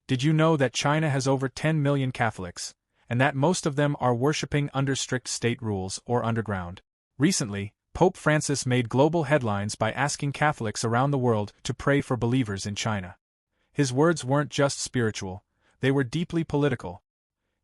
Did you know that China has over 10 million Catholics, and that most of them are worshipping under strict state rules or underground? Recently, Pope Francis made global headlines by asking Catholics around the world to pray for believers in China. His words weren't just spiritual, they were deeply political.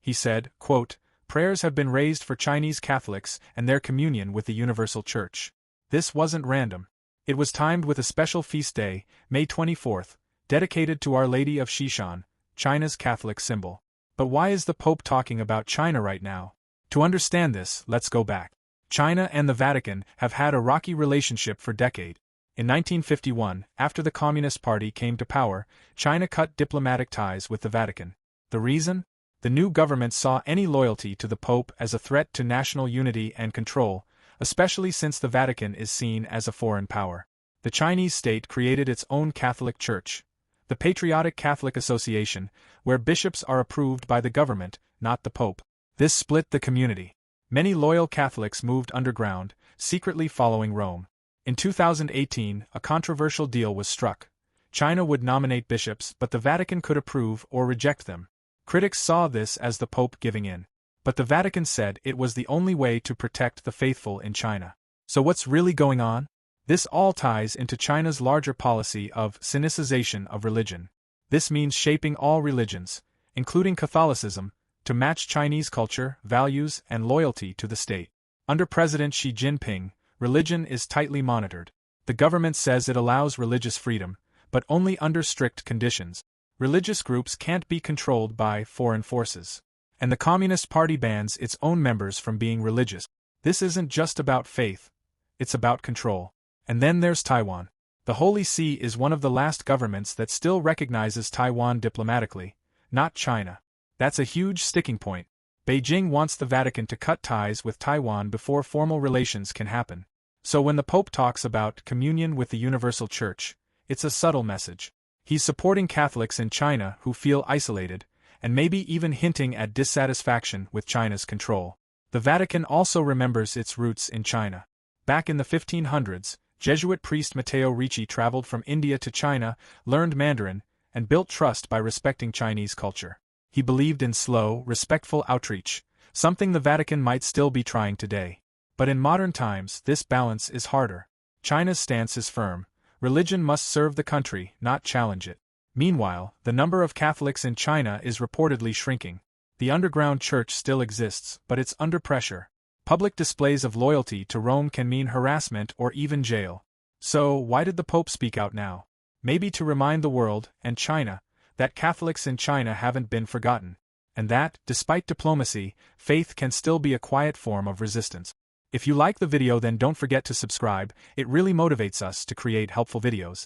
He said, quote, "Prayers have been raised for Chinese Catholics and their communion with the Universal Church." This wasn't random. It was timed with a special feast day, May 24th, dedicated to Our Lady of Sheshan, China's Catholic symbol. But why is the Pope talking about China right now? To understand this, let's go back. China and the Vatican have had a rocky relationship for decades. In 1951, after the Communist Party came to power, China cut diplomatic ties with the Vatican. The reason? The new government saw any loyalty to the Pope as a threat to national unity and control, especially since the Vatican is seen as a foreign power. The Chinese state created its own Catholic Church, the Patriotic Catholic Association, where bishops are approved by the government, not the Pope. This split the community. Many loyal Catholics moved underground, secretly following Rome. In 2018, a controversial deal was struck. China would nominate bishops, but the Vatican could approve or reject them. Critics saw this as the Pope giving in. But the Vatican said it was the only way to protect the faithful in China. So what's really going on? This all ties into China's larger policy of Sinicization of religion. This means shaping all religions, including Catholicism, to match Chinese culture, values, and loyalty to the state. Under President Xi Jinping, religion is tightly monitored. The government says it allows religious freedom, but only under strict conditions. Religious groups can't be controlled by foreign forces. And the Communist Party bans its own members from being religious. This isn't just about faith, it's about control. And then there's Taiwan. The Holy See is one of the last governments that still recognizes Taiwan diplomatically, not China. That's a huge sticking point. Beijing wants the Vatican to cut ties with Taiwan before formal relations can happen. So when the Pope talks about communion with the Universal Church, it's a subtle message. He's supporting Catholics in China who feel isolated, and maybe even hinting at dissatisfaction with China's control. The Vatican also remembers its roots in China. Back in the 1500s, Jesuit priest Matteo Ricci traveled from India to China, learned Mandarin, and built trust by respecting Chinese culture. He believed in slow, respectful outreach, something the Vatican might still be trying today. But in modern times, this balance is harder. China's stance is firm. Religion must serve the country, not challenge it. Meanwhile, the number of Catholics in China is reportedly shrinking. The underground church still exists, but it's under pressure. Public displays of loyalty to Rome can mean harassment or even jail. So, why did the Pope speak out now? Maybe to remind the world, and China, that Catholics in China haven't been forgotten. And that, despite diplomacy, faith can still be a quiet form of resistance. If you like the video, then don't forget to subscribe, it really motivates us to create helpful videos.